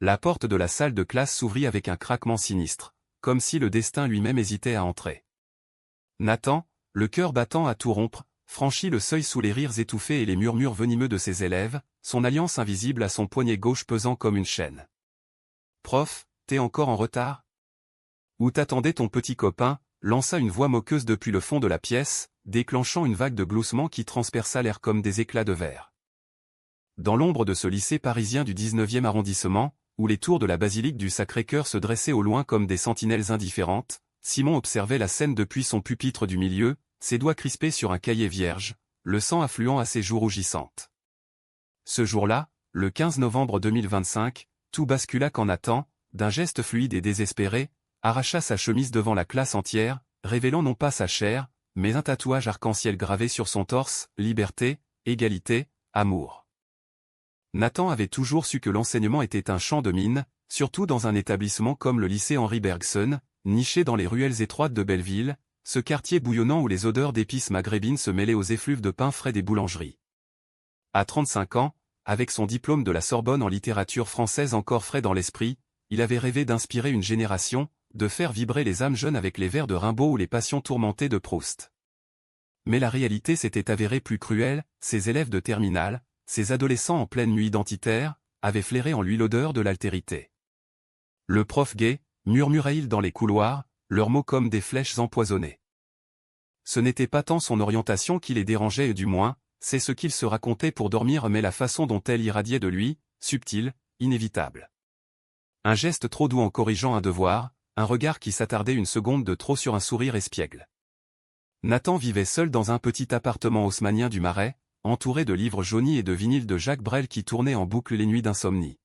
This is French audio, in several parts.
La porte de la salle de classe s'ouvrit avec un craquement sinistre, comme si le destin lui-même hésitait à entrer. Nathan, le cœur battant à tout rompre, franchit le seuil sous les rires étouffés et les murmures venimeux de ses élèves, son alliance invisible à son poignet gauche pesant comme une chaîne. « Prof, t'es encore en retard ? Où t'attendait ton petit copain ?» lança une voix moqueuse depuis le fond de la pièce, déclenchant une vague de gloussements qui transperça l'air comme des éclats de verre. Dans l'ombre de ce lycée parisien du 19e arrondissement, où les tours de la basilique du Sacré-Cœur se dressaient au loin comme des sentinelles indifférentes, Simon observait la scène depuis son pupitre du milieu, ses doigts crispés sur un cahier vierge, le sang affluant à ses joues rougissantes. Ce jour-là, le 15 novembre 2025, tout bascula quand Nathan, d'un geste fluide et désespéré, arracha sa chemise devant la classe entière, révélant non pas sa chair, mais un tatouage arc-en-ciel gravé sur son torse, liberté, égalité, amour. Nathan avait toujours su que l'enseignement était un champ de mines, surtout dans un établissement comme le lycée Henri Bergson, niché dans les ruelles étroites de Belleville, ce quartier bouillonnant où les odeurs d'épices maghrébines se mêlaient aux effluves de pain frais des boulangeries. À 35 ans, avec son diplôme de la Sorbonne en littérature française encore frais dans l'esprit, il avait rêvé d'inspirer une génération, de faire vibrer les âmes jeunes avec les vers de Rimbaud ou les passions tourmentées de Proust. Mais la réalité s'était avérée plus cruelle, ses élèves de terminale, ces adolescents en pleine nuit identitaire, avaient flairé en lui l'odeur de l'altérité. Le prof gay, murmurait-il dans les couloirs, leurs mots comme des flèches empoisonnées. Ce n'était pas tant son orientation qui les dérangeait du moins, c'est ce qu'il se racontait pour dormir mais la façon dont elle irradiait de lui, subtile, inévitable. Un geste trop doux en corrigeant un devoir, un regard qui s'attardait une seconde de trop sur un sourire espiègle. Nathan vivait seul dans un petit appartement haussmannien du Marais, entouré de livres jaunis et de vinyles de Jacques Brel qui tournaient en boucle les nuits d'insomnie.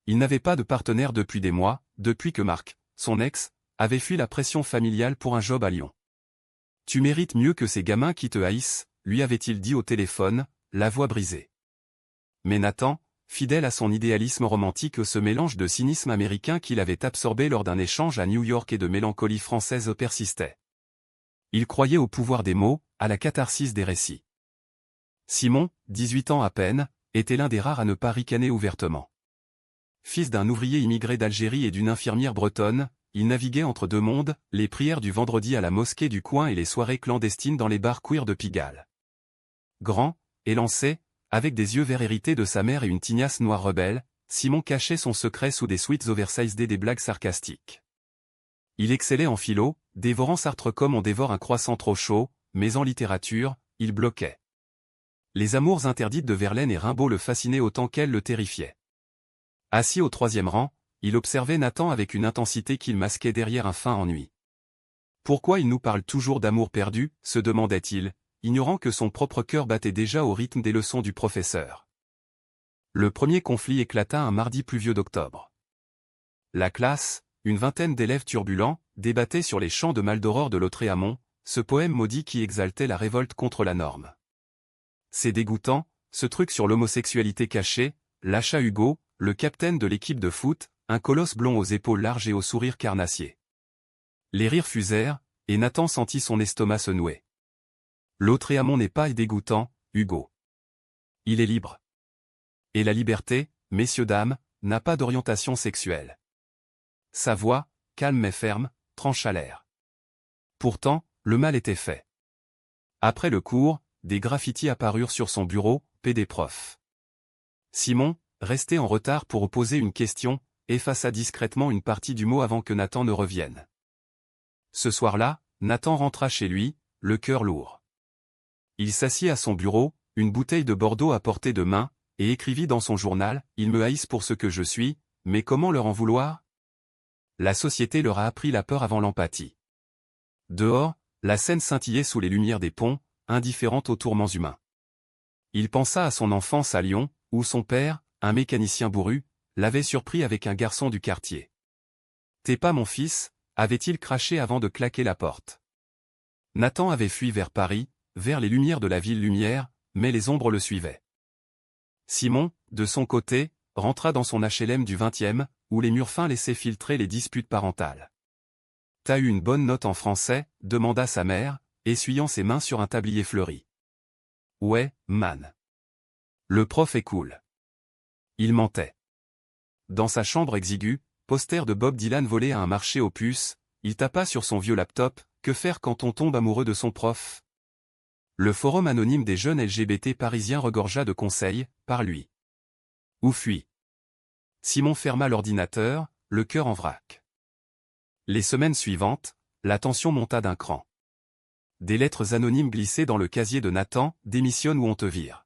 Il n'avait pas de partenaire depuis des mois, depuis que Marc, son ex, avait fui la pression familiale pour un job à Lyon. « Tu mérites mieux que ces gamins qui te haïssent », lui avait-il dit au téléphone, la voix brisée. Mais Nathan, fidèle à son idéalisme romantique, ce mélange de cynisme américain qu'il avait absorbé lors d'un échange à New York et de mélancolie française persistait. Il croyait au pouvoir des mots, à la catharsis des récits. Simon, 18 ans à peine, était l'un des rares à ne pas ricaner ouvertement. Fils d'un ouvrier immigré d'Algérie et d'une infirmière bretonne, il naviguait entre deux mondes, les prières du vendredi à la mosquée du coin et les soirées clandestines dans les bars queer de Pigalle. Grand, élancé, avec des yeux verts hérités de sa mère et une tignasse noire rebelle, Simon cachait son secret sous des suites oversized et des blagues sarcastiques. Il excellait en philo, dévorant Sartre comme on dévore un croissant trop chaud, mais en littérature, il bloquait. Les amours interdites de Verlaine et Rimbaud le fascinaient autant qu'elles le terrifiaient. Assis au troisième rang, il observait Nathan avec une intensité qu'il masquait derrière un fin ennui. Pourquoi il nous parle toujours d'amour perdu, se demandait-il, ignorant que son propre cœur battait déjà au rythme des leçons du professeur. Le premier conflit éclata un mardi pluvieux d'octobre. La classe, une vingtaine d'élèves turbulents, débattait sur les champs de Maldoror de Lautréamont, ce poème maudit qui exaltait la révolte contre la norme. C'est dégoûtant, ce truc sur l'homosexualité cachée, lâcha Hugo, le capitaine de l'équipe de foot, un colosse blond aux épaules larges et au sourire carnassier. Les rires fusèrent, et Nathan sentit son estomac se nouer. Lautréamont n'est pas dégoûtant, Hugo. Il est libre. Et la liberté, messieurs dames, n'a pas d'orientation sexuelle. Sa voix, calme mais ferme, trancha l'air. Pourtant, le mal était fait. Après le cours, des graffitis apparurent sur son bureau, PD prof. Simon, resté en retard pour poser une question, effaça discrètement une partie du mot avant que Nathan ne revienne. Ce soir-là, Nathan rentra chez lui, le cœur lourd. Il s'assit à son bureau, une bouteille de Bordeaux à portée de main, et écrivit dans son journal « Ils me haïssent pour ce que je suis, mais comment leur en vouloir ?» La société leur a appris la peur avant l'empathie. Dehors, la scène scintillait sous les lumières des ponts, indifférente aux tourments humains. Il pensa à son enfance à Lyon, où son père, un mécanicien bourru, l'avait surpris avec un garçon du quartier. « T'es pas mon fils ?» avait-il craché avant de claquer la porte. Nathan avait fui vers Paris, vers les lumières de la ville lumière, mais les ombres le suivaient. Simon, de son côté, rentra dans son HLM du 20e, où les murs fins laissaient filtrer les disputes parentales. « T'as eu une bonne note en français ?» demanda sa mère, essuyant ses mains sur un tablier fleuri. « Ouais, man. Le prof est cool. » Il mentait. dans sa chambre exiguë, poster de Bob Dylan volé à un marché aux puces, il tapa sur son vieux laptop. Que faire quand on tombe amoureux de son prof? Le forum anonyme des jeunes LGBT parisiens regorgea de conseils, par lui. Ou fuit. Simon ferma l'ordinateur, le cœur en vrac. Les semaines suivantes, la tension monta d'un cran. Des lettres anonymes glissaient dans le casier de Nathan, démissionne ou on te vire.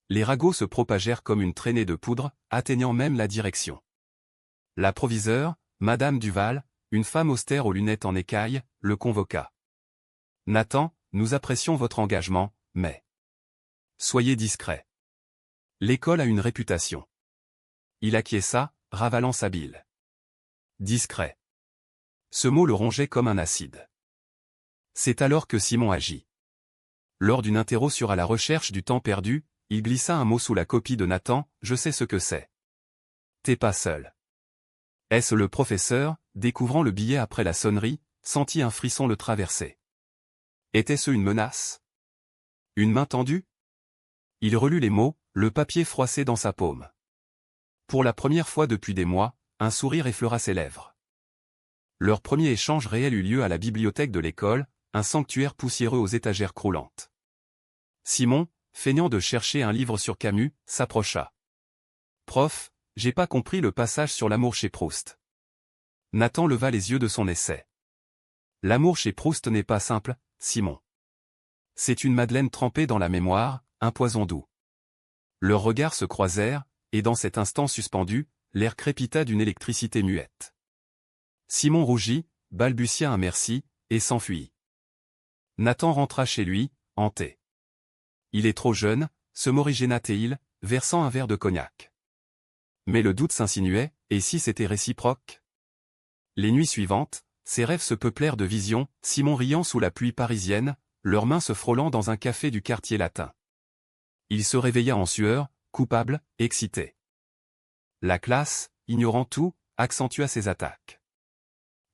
Les ragots se propagèrent comme une traînée de poudre, atteignant même la direction. La proviseure, Madame Duval, une femme austère aux lunettes en écaille, le convoqua. Nathan, nous apprécions votre engagement, mais soyez discret. L'école a une réputation. Il acquiesça, ravalant sa bile. Discret. Ce mot le rongeait comme un acide. C'est alors que Simon agit. Lors d'une interro sur À la recherche du temps perdu, il glissa un mot sous la copie de Nathan, je sais ce que c'est. T'es pas seul. Est-ce le professeur, découvrant le billet après la sonnerie, sentit un frisson le traverser. Était-ce une menace? Une main tendue? Il relut les mots, le papier froissé dans sa paume. Pour la première fois depuis des mois, un sourire effleura ses lèvres. Leur premier échange réel eut lieu à la bibliothèque de l'école, un sanctuaire poussiéreux aux étagères croulantes. Simon, feignant de chercher un livre sur Camus, s'approcha. Prof, j'ai pas compris le passage sur l'amour chez Proust. Nathan leva les yeux de son essai. L'amour chez Proust n'est pas simple, Simon. C'est une madeleine trempée dans la mémoire, un poison doux. Leurs regards se croisèrent, et dans cet instant suspendu, l'air crépita d'une électricité muette. Simon rougit, balbutia un merci, et s'enfuit. Nathan rentra chez lui, hanté. Il est trop jeune, se morigénata-t-il, versant un verre de cognac. Mais le doute s'insinuait, et si c'était réciproque? Les nuits suivantes, ses rêves se peuplèrent de visions, Simon riant sous la pluie parisienne, leurs mains se frôlant dans un café du quartier latin. Il se réveilla en sueur, coupable, excité. La classe, ignorant tout, accentua ses attaques.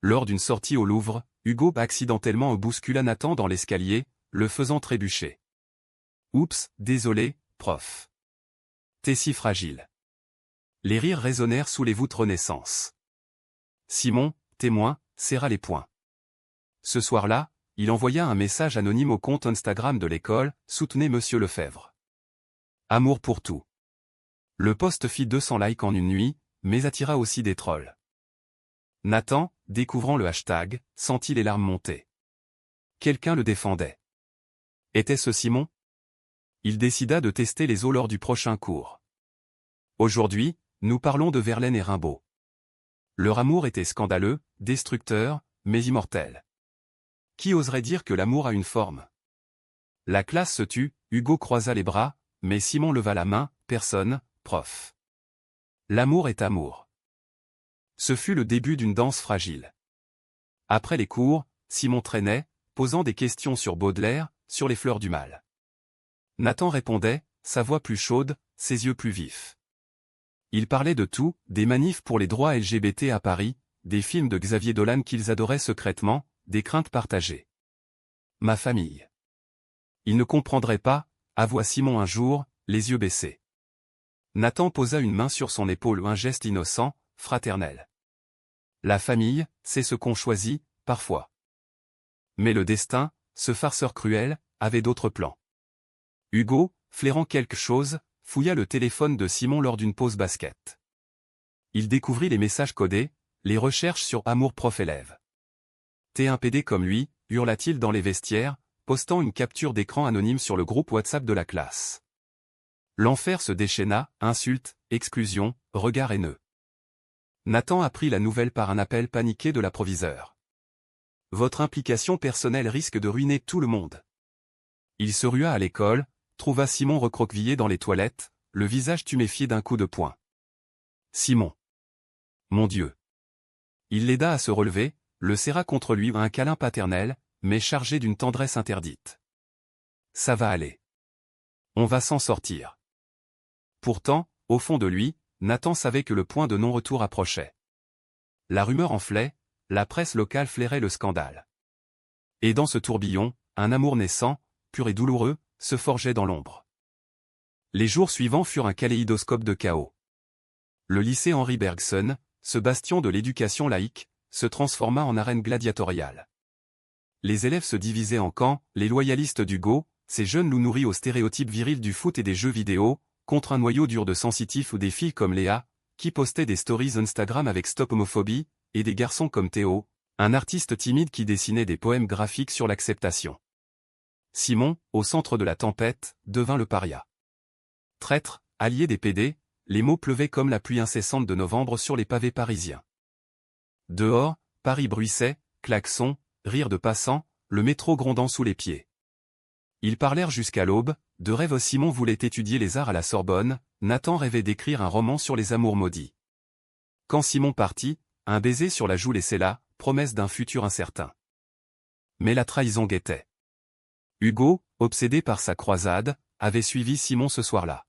Lors d'une sortie au Louvre, Hugo accidentellement bouscula Nathan dans l'escalier, le faisant trébucher. Oups, désolé, prof. T'es si fragile. Les rires résonnèrent sous les voûtes Renaissance. Simon, témoin, serra les poings. Ce soir-là, il envoya un message anonyme au compte Instagram de l'école, soutenez Monsieur Lefebvre. Amour pour tout. Le post fit 200 likes en une nuit, mais attira aussi des trolls. Nathan, découvrant le hashtag, sentit les larmes monter. Quelqu'un le défendait. Était-ce Simon? Il décida de tester les eaux lors du prochain cours. Aujourd'hui, nous parlons de Verlaine et Rimbaud. Leur amour était scandaleux, destructeur, mais immortel. Qui oserait dire que l'amour a une forme? La classe se tut, Hugo croisa les bras, mais Simon leva la main, personne, prof. L'amour est amour. Ce fut le début d'une danse fragile. Après les cours, Simon traînait, posant des questions sur Baudelaire, sur les fleurs du mal. Nathan répondait, sa voix plus chaude, ses yeux plus vifs. Il parlait de tout, des manifs pour les droits LGBT à Paris, des films de Xavier Dolan qu'ils adoraient secrètement, des craintes partagées. Ma famille. Il ne comprendrait pas, avoua Simon un jour, les yeux baissés. Nathan posa une main sur son épaule, un geste innocent, fraternel. La famille, c'est ce qu'on choisit, parfois. Mais le destin, ce farceur cruel, avait d'autres plans. Hugo, flairant quelque chose, fouilla le téléphone de Simon lors d'une pause basket. Il découvrit les messages codés, les recherches sur amour prof-élève. T'es un PD comme lui, hurla-t-il dans les vestiaires, postant une capture d'écran anonyme sur le groupe WhatsApp de la classe. L'enfer se déchaîna, insultes, exclusions, regards haineux. Nathan apprit la nouvelle par un appel paniqué de la proviseure. Votre implication personnelle risque de ruiner tout le monde. Il se rua à l'école, trouva Simon recroquevillé dans les toilettes, le visage tuméfié d'un coup de poing. Simon. Mon Dieu. Il l'aida à se relever, le serra contre lui un câlin paternel, mais chargé d'une tendresse interdite. Ça va aller. On va s'en sortir. Pourtant, au fond de lui, Nathan savait que le point de non-retour approchait. La rumeur enflait, la presse locale flairait le scandale. Et dans ce tourbillon, un amour naissant, pur et douloureux, se forgeait dans l'ombre. Les jours suivants furent un kaléidoscope de chaos. Le lycée Henri Bergson, ce bastion de l'éducation laïque, se transforma en arène gladiatoriale. Les élèves se divisaient en camps, les loyalistes d'Hugo, ces jeunes loups nourris aux stéréotypes virils du foot et des jeux vidéo, contre un noyau dur de sensitifs ou des filles comme Léa, qui postaient des stories Instagram avec Stop Homophobie, et des garçons comme Théo, un artiste timide qui dessinait des poèmes graphiques sur l'acceptation. Simon, au centre de la tempête, devint le paria. Traître, allié des PD, les mots pleuvaient comme la pluie incessante de novembre sur les pavés parisiens. Dehors, Paris bruissait, klaxons, rires de passants, le métro grondant sous les pieds. Ils parlèrent jusqu'à l'aube, de rêve Simon voulait étudier les arts à la Sorbonne, Nathan rêvait d'écrire un roman sur les amours maudits. Quand Simon partit, un baiser sur la joue laissait là, promesse d'un futur incertain. Mais la trahison guettait. Hugo, obsédé par sa croisade, avait suivi Simon ce soir-là.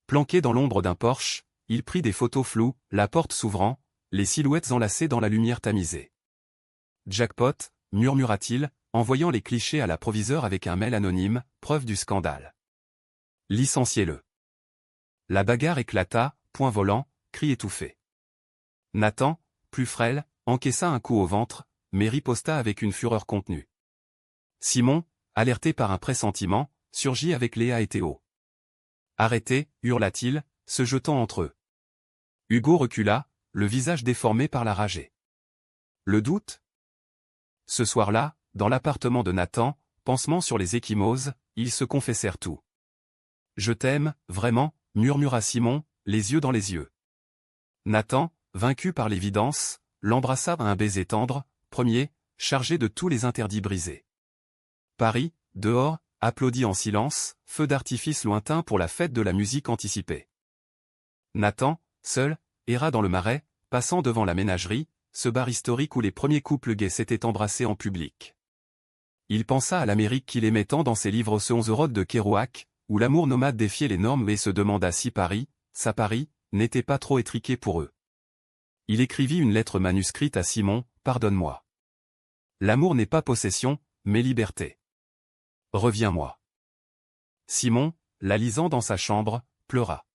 Planqué dans l'ombre d'un Porsche, il prit des photos floues, la porte s'ouvrant, les silhouettes enlacées dans la lumière tamisée. Jackpot, murmura-t-il, en voyant les clichés à la proviseure avec un mail anonyme, preuve du scandale. Licenciez-le. La bagarre éclata, point volant, cri étouffé. Nathan, plus frêle, encaissa un coup au ventre, mais riposta avec une fureur contenue. Simon, alerté par un pressentiment, surgit avec Léa et Théo. Arrêtez, hurla-t-il, se jetant entre eux. Hugo recula, le visage déformé par la rage. Le doute? Ce soir-là, dans l'appartement de Nathan, pansement sur les ecchymoses, ils se confessèrent tout. Je t'aime, vraiment, murmura Simon, les yeux dans les yeux. Nathan, vaincu par l'évidence, l'embrassa à un baiser tendre, premier, chargé de tous les interdits brisés. Paris, dehors, applaudit en silence, feu d'artifice lointain pour la fête de la musique anticipée. Nathan, seul, erra dans le marais, passant devant la ménagerie, ce bar historique où les premiers couples gays s'étaient embrassés en public. Il pensa à l'Amérique qu'il aimait tant dans ses livres Ce 11 Road de Kerouac, où l'amour nomade défiait les normes et se demanda si Paris, sa Paris, n'était pas trop étriqué pour eux. Il écrivit une lettre manuscrite à Simon, « Pardonne-moi. L'amour n'est pas possession, mais liberté. Reviens-moi. » Simon, la lisant dans sa chambre, pleura.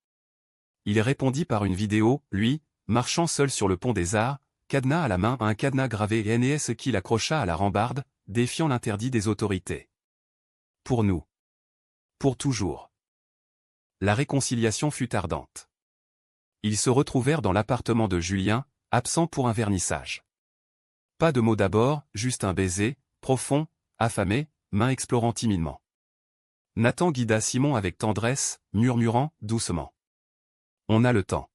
Il répondit par une vidéo, lui, marchant seul sur le pont des Arts, cadenas à la main, un cadenas gravé NES qu'il accrocha à la rambarde, défiant l'interdit des autorités. Pour nous. Pour toujours. La réconciliation fut ardente. Ils se retrouvèrent dans l'appartement de Julien, absent pour un vernissage. Pas de mots d'abord, juste un baiser, profond, affamé, main explorant timidement. Nathan guida Simon avec tendresse, murmurant, doucement. On a le temps.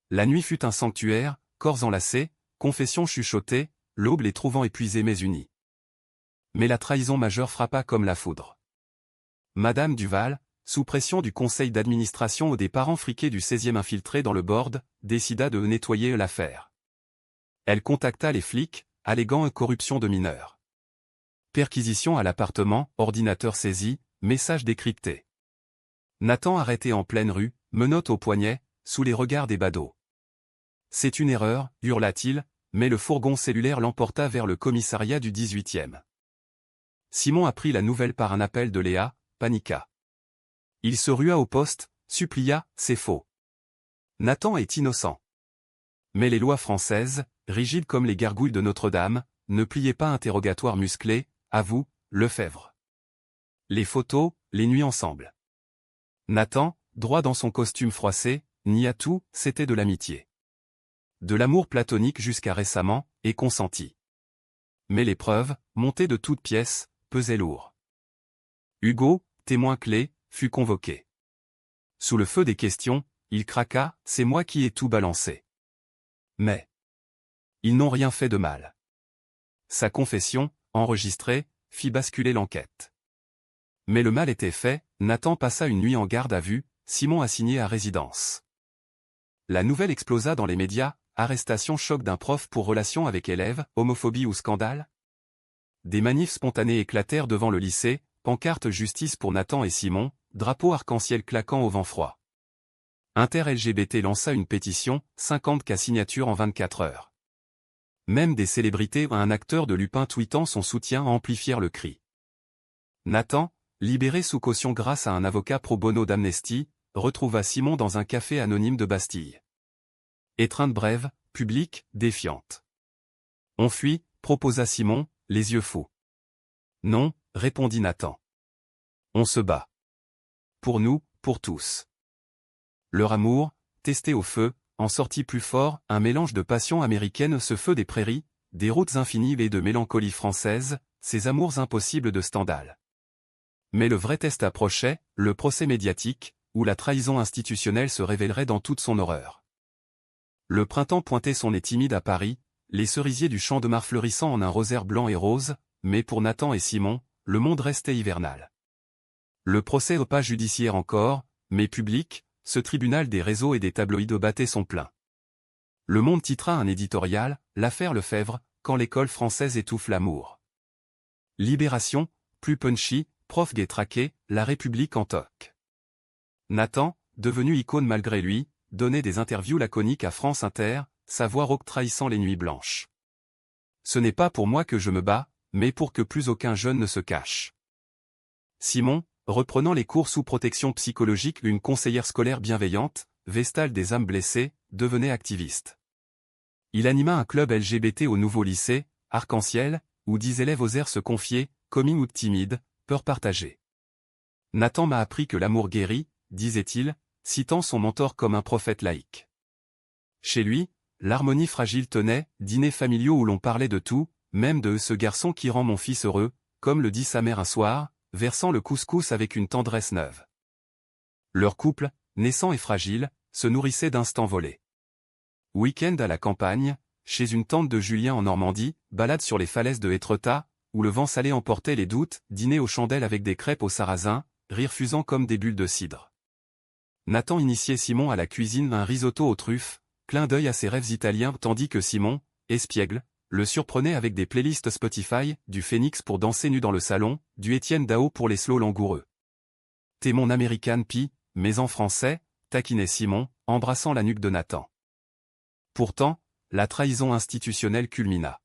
La nuit fut un sanctuaire, corps enlacés, confessions chuchotées, l'aube les trouvant épuisés mais unis. Mais la trahison majeure frappa comme la foudre. Madame Duval, sous pression du conseil d'administration ou des parents friqués du 16e infiltrés dans le board, décida de nettoyer l'affaire. Elle contacta les flics, alléguant une corruption de mineurs. Perquisition à l'appartement, ordinateur saisi, message décrypté. Nathan arrêté en pleine rue, menottes au poignet, sous les regards des badauds. C'est une erreur, hurla-t-il, mais le fourgon cellulaire l'emporta vers le commissariat du 18e. Simon apprit la nouvelle par un appel de Léa, paniqua. Il se rua au poste, supplia, c'est faux. Nathan est innocent. Mais les lois françaises, rigides comme les gargouilles de Notre-Dame, ne pliaient pas interrogatoire musclé, avoue, Lefebvre. Les photos, les nuits ensemble. Nathan, droit dans son costume froissé, nia tout, c'était de l'amitié. De l'amour platonique jusqu'à récemment, et consenti. Mais les preuves, montées de toutes pièces, pesaient lourd. Hugo, témoin clé, fut convoqué. Sous le feu des questions, il craqua, c'est moi qui ai tout balancé. Mais ils n'ont rien fait de mal. Sa confession, enregistrée, fit basculer l'enquête. Mais le mal était fait, Nathan passa une nuit en garde à vue, Simon assigné à résidence. La nouvelle explosa dans les médias, arrestation choc d'un prof pour relation avec élève, homophobie ou scandale. Des manifs spontanés éclatèrent devant le lycée, pancarte justice pour Nathan et Simon, drapeau arc-en-ciel claquant au vent froid. Inter-LGBT lança une pétition, 50K signatures en 24 heures. Même des célébrités ou un acteur de Lupin tweetant son soutien amplifièrent le cri. Nathan, libéré sous caution grâce à un avocat pro bono d'Amnesty, retrouva Simon dans un café anonyme de Bastille. Étreinte brève, publique, défiante. On fuit, proposa Simon, les yeux fous. Non, répondit Nathan. On se bat. Pour nous, pour tous. Leur amour, testé au feu, en sortit plus fort, un mélange de passion américaine, ce feu des prairies, des routes infinies et de mélancolie française, ces amours impossibles de Stendhal. Mais le vrai test approchait, le procès médiatique, où la trahison institutionnelle se révélerait dans toute son horreur. Le printemps pointait son nez timide à Paris, les cerisiers du champ de Mars fleurissant en un rosaire blanc et rose, mais pour Nathan et Simon, le monde restait hivernal. Le procès pas judiciaire encore, mais public, ce tribunal des réseaux et des tabloïds battait son plein. Le Monde titra un éditorial, l'affaire Lefebvre, quand l'école française étouffe l'amour. Libération, plus punchy, prof gay traqué, la République en toque. Nathan, devenu icône malgré lui, donnait des interviews laconiques à France Inter, sa voix rauque trahissant les nuits blanches. Ce n'est pas pour moi que je me bats, mais pour que plus aucun jeune ne se cache. Simon, reprenant les cours sous protection psychologique, une conseillère scolaire bienveillante, vestale des âmes blessées, devenait activiste. Il anima un club LGBT au nouveau lycée, Arc-en-Ciel, où 10 élèves osèrent se confier, coming out timide, peur partagée. Nathan m'a appris que l'amour guérit, disait-il, citant son mentor comme un prophète laïque. Chez lui, l'harmonie fragile tenait, dîners familiaux où l'on parlait de tout, même de ce garçon qui rend mon fils heureux, comme le dit sa mère un soir, versant le couscous avec une tendresse neuve. Leur couple, naissant et fragile, se nourrissait d'instants volés. Week-end à la campagne, chez une tante de Julien en Normandie, balade sur les falaises de Étretat, où le vent salé emportait les doutes, dîner aux chandelles avec des crêpes au sarrasin, rire fusant comme des bulles de cidre. Nathan initiait Simon à la cuisine, un risotto aux truffes, clin d'œil à ses rêves italiens, tandis que Simon, espiègle, le surprenait avec des playlists Spotify, du Phoenix pour danser nu dans le salon, du Étienne Dao pour les slows langoureux. T'es mon American Pie, mais en français, taquinait Simon, embrassant la nuque de Nathan. Pourtant, la trahison institutionnelle culmina.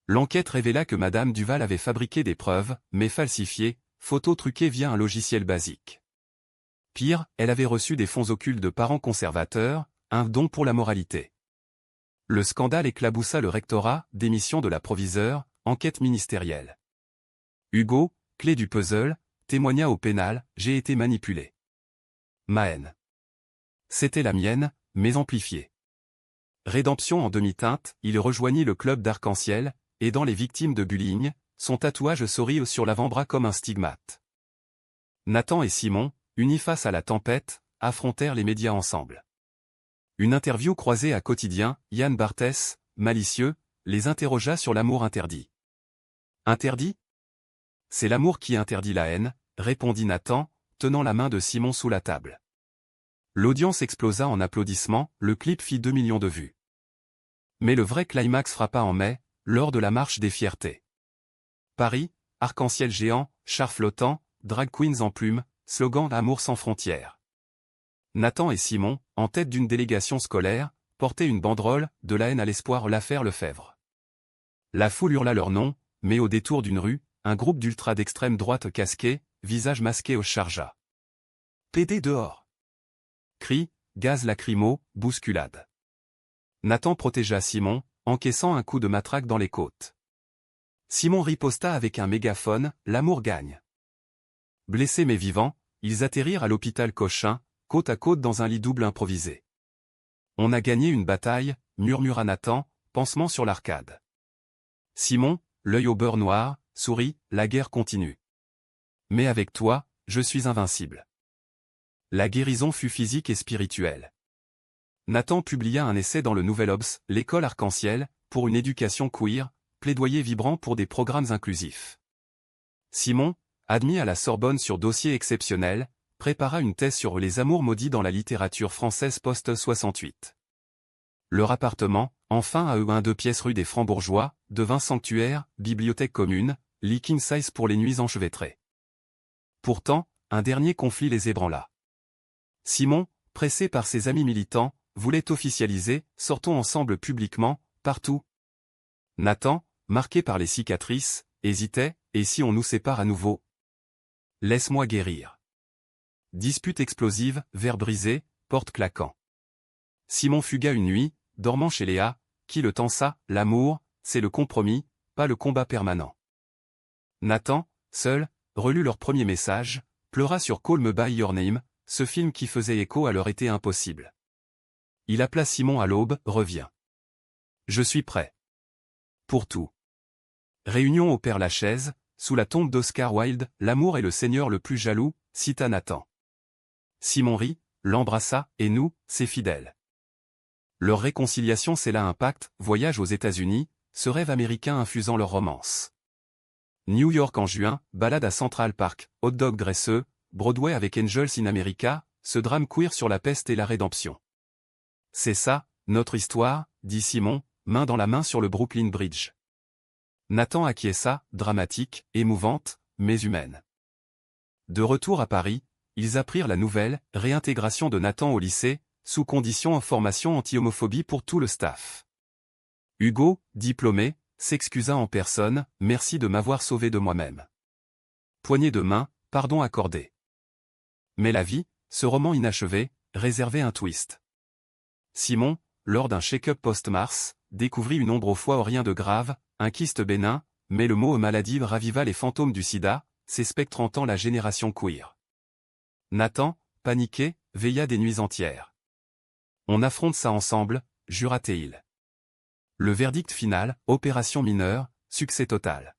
L'enquête révéla que Madame Duval avait fabriqué des preuves, mais falsifiées, photos truquées via un logiciel basique. Pire, elle avait reçu des fonds occultes de parents conservateurs, un don pour la moralité. Le scandale éclaboussa le rectorat, démission de la proviseure, enquête ministérielle. Hugo, clé du puzzle, témoigna au pénal, j'ai été manipulé. Ma haine. C'était la mienne, mais amplifiée. Rédemption en demi-teinte, il rejoignit le club d'Arc-en-Ciel, aidant les victimes de bullying, son tatouage sourit sur l'avant-bras comme un stigmate. Nathan et Simon, unis face à la tempête, affrontèrent les médias ensemble. Une interview croisée à Quotidien, Yann Barthès, malicieux, les interrogea sur l'amour interdit. Interdit ? C'est l'amour qui interdit la haine, répondit Nathan, tenant la main de Simon sous la table. L'audience explosa en applaudissements, le clip fit 2 millions de vues. Mais le vrai climax frappa en mai, lors de la marche des fiertés. Paris, arc-en-ciel géant, chars flottants, drag queens en plumes, slogan Amour sans frontières. Nathan et Simon, en tête d'une délégation scolaire, portaient une banderole, de la haine à l'espoir, l'affaire Lefebvre. La foule hurla leur nom, mais au détour d'une rue, un groupe d'ultra d'extrême droite casqués, visage masqué au chargea. PD dehors. Cris, gaz lacrymo, bousculade. Nathan protégea Simon, encaissant un coup de matraque dans les côtes. Simon riposta avec un mégaphone, l'amour gagne. Blessés mais vivants, ils atterrirent à l'hôpital Cochin, côte à côte dans un lit double improvisé. On a gagné une bataille, murmura Nathan, pansement sur l'arcade. Simon, l'œil au beurre noir, sourit, la guerre continue. Mais avec toi, je suis invincible. La guérison fut physique et spirituelle. Nathan publia un essai dans le Nouvel Obs, l'école arc-en-ciel, pour une éducation queer, plaidoyer vibrant pour des programmes inclusifs. Simon, admis à la Sorbonne sur dossier exceptionnel, prépara une thèse sur les amours maudits dans la littérature française post-68. Leur appartement, enfin à eux, un 2 pièces rue des Francs-Bourgeois, devint sanctuaire, bibliothèque commune, lit king size pour les nuits enchevêtrées. Pourtant, un dernier conflit les ébranla. Simon, pressé par ses amis militants, voulait officialiser, sortons ensemble publiquement, partout. Nathan, marqué par les cicatrices, hésitait, et si on nous sépare à nouveau ? Laisse-moi guérir. Dispute explosive, verre brisé, porte claquant. Simon fugua une nuit, dormant chez Léa, qui le tensa. L'amour, c'est le compromis, pas le combat permanent. Nathan, seul, relut leur premier message, pleura sur Call Me By Your Name, ce film qui faisait écho à leur été impossible. Il appela Simon à l'aube. Reviens. Je suis prêt. Pour tout. Réunion au Père-Lachaise, sous la tombe d'Oscar Wilde. L'amour est le seigneur le plus jaloux, cita Nathan. Simon rit, l'embrassa, et nous, ses fidèles. Leur réconciliation scella un pacte, voyage aux États-Unis, ce rêve américain infusant leur romance. New York en juin, balade à Central Park, hot dog graisseux, Broadway avec Angels in America, ce drame queer sur la peste et la rédemption. C'est ça, notre histoire, dit Simon, main dans la main sur le Brooklyn Bridge. Nathan acquiesça, dramatique, émouvante, mais humaine. De retour à Paris, ils apprirent la nouvelle, réintégration de Nathan au lycée, sous condition en formation anti-homophobie pour tout le staff. Hugo, diplômé, s'excusa en personne, merci de m'avoir sauvé de moi-même. Poignée de main, pardon accordé. Mais la vie, ce roman inachevé, réservait un twist. Simon, lors d'un check-up post-mars, découvrit une ombre au foie au rien de grave, un kyste bénin, mais le mot maladie raviva les fantômes du sida, ces spectres hantant la génération queer. Nathan, paniqué, veilla des nuits entières. On affronte ça ensemble, jura-t-il. Le verdict final, opération mineure, succès total.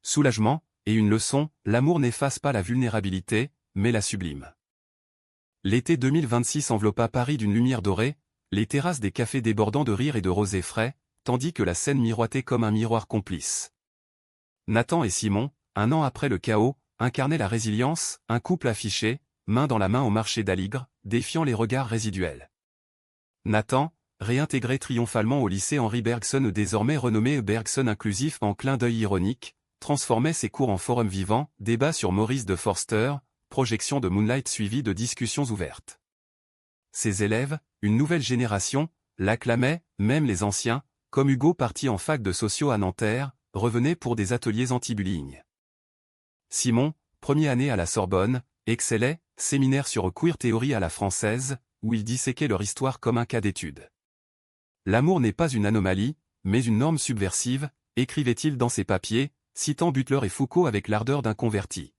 Soulagement, et une leçon, l'amour n'efface pas la vulnérabilité, mais la sublime. L'été 2026 enveloppa Paris d'une lumière dorée, les terrasses des cafés débordant de rire et de rosé frais, tandis que la scène miroitait comme un miroir complice. Nathan et Simon, un an après le chaos, incarnaient la résilience, un couple affiché, main dans la main au marché d'Aligre, défiant les regards résiduels. Nathan, réintégré triomphalement au lycée Henri Bergson désormais renommé Bergson Inclusif en clin d'œil ironique, transformait ses cours en forum vivant, débat sur Maurice de Forster, projection de Moonlight suivie de discussions ouvertes. Ses élèves, une nouvelle génération, l'acclamaient, même les anciens, comme Hugo parti en fac de sociaux à Nanterre, revenait pour des ateliers anti-bullying. Simon, première année à la Sorbonne, excellait, séminaire sur queer théorie à la française, où il disséquait leur histoire comme un cas d'étude. L'amour n'est pas une anomalie, mais une norme subversive, écrivait-il dans ses papiers, citant Butler et Foucault avec l'ardeur d'un converti.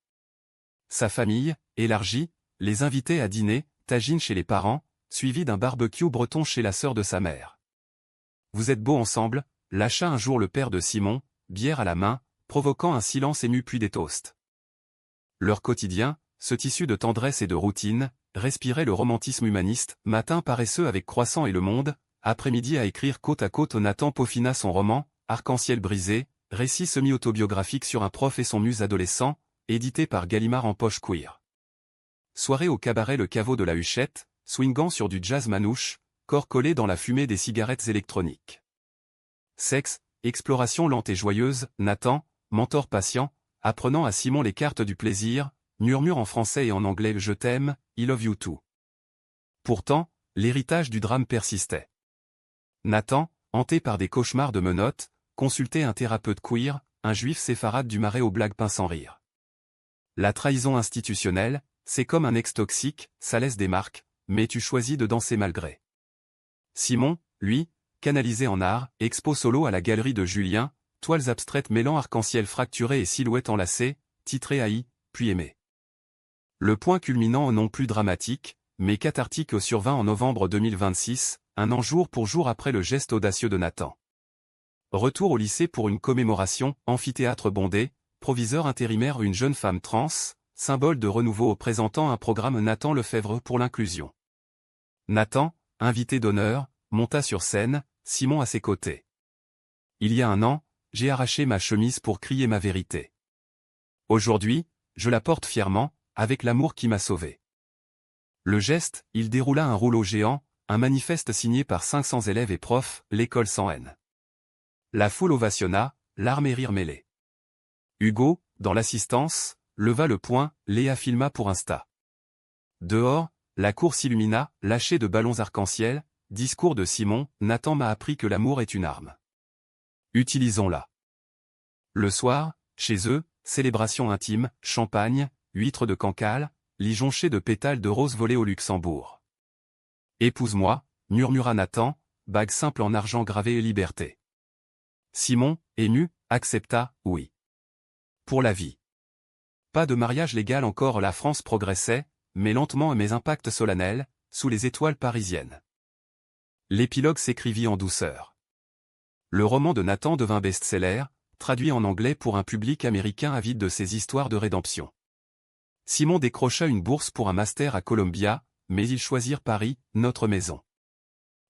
Sa famille, élargie, les invitait à dîner, tagine chez les parents, suivi d'un barbecue breton chez la sœur de sa mère. Vous êtes beaux ensemble, lâcha un jour le père de Simon, bière à la main, provoquant un silence ému puis des toasts. Leur quotidien, ce tissu de tendresse et de routine, respirait le romantisme humaniste, matin paresseux avec Croissant et Le Monde, après-midi à écrire côte à côte. Nathan peaufina son roman, Arc-en-ciel brisé, récit semi-autobiographique sur un prof et son muse adolescent, édité par Gallimard en poche queer. Soirée au cabaret Le Caveau de la Huchette, swingant sur du jazz manouche, corps collé dans la fumée des cigarettes électroniques. Sexe, exploration lente et joyeuse, Nathan, mentor patient, apprenant à Simon les cartes du plaisir, murmure en français et en anglais « Je t'aime, I love you too ». Pourtant, l'héritage du drame persistait. Nathan, hanté par des cauchemars de menottes, consultait un thérapeute queer, un juif séfarade du Marais aux blagues pince sans rire. La trahison institutionnelle, c'est comme un ex toxique, ça laisse des marques, mais tu choisis de danser malgré. Simon, lui, canalisé en art, expo solo à la galerie de Julien, toiles abstraites mêlant arc-en-ciel fracturé et silhouettes enlacées, titré haï, puis aimé. Le point culminant non plus dramatique, mais cathartique survint en novembre 2026, un an jour pour jour après le geste audacieux de Nathan. Retour au lycée pour une commémoration, amphithéâtre bondé, proviseur intérimaire une jeune femme trans, symbole de renouveau présentant un programme Nathan Lefebvre pour l'inclusion. Nathan, invité d'honneur, monta sur scène, Simon à ses côtés. Il y a un an, j'ai arraché ma chemise pour crier ma vérité. Aujourd'hui, je la porte fièrement, avec l'amour qui m'a sauvé. Le geste, il déroula un rouleau géant, un manifeste signé par 500 élèves et profs, l'école sans haine. La foule ovationna, larmes et rires mêlés. Hugo, dans l'assistance, leva le poing, Léa filma pour Insta. Dehors, la cour s'illumina, lâchée de ballons arc-en-ciel, discours de Simon, Nathan m'a appris que l'amour est une arme. Utilisons-la. Le soir, chez eux, célébration intime, champagne, huîtres de Cancale, lit jonché de pétales de roses volées au Luxembourg. Épouse-moi, murmura Nathan, bague simple en argent gravée et liberté. Simon, ému, accepta, oui. Pour la vie. Pas de mariage légal encore, la France progressait, mais lentement, mais impact solennel, sous les étoiles parisiennes. L'épilogue s'écrivit en douceur. Le roman de Nathan devint best-seller, traduit en anglais pour un public américain avide de ces histoires de rédemption. Simon décrocha une bourse pour un master à Columbia, mais ils choisirent Paris, notre maison.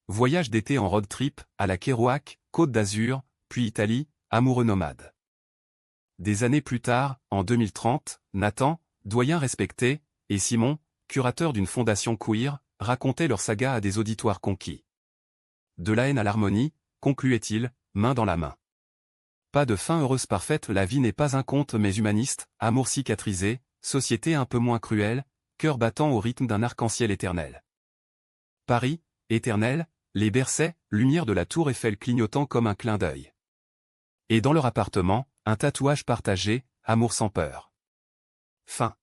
Voyage d'été en road trip, à la Kerouac, Côte d'Azur, puis Italie, amoureux nomade. Des années plus tard, en 2030, Nathan, doyen respecté, et Simon, curateur d'une fondation queer, racontaient leur saga à des auditoires conquis. De la haine à l'harmonie, concluait-il, main dans la main. Pas de fin heureuse parfaite, la vie n'est pas un conte mais humaniste, amour cicatrisé, société un peu moins cruelle, cœur battant au rythme d'un arc-en-ciel éternel. Paris, éternel, les berçait, lumière de la tour Eiffel clignotant comme un clin d'œil. Et dans leur appartement, un tatouage partagé, amour sans peur. Fin.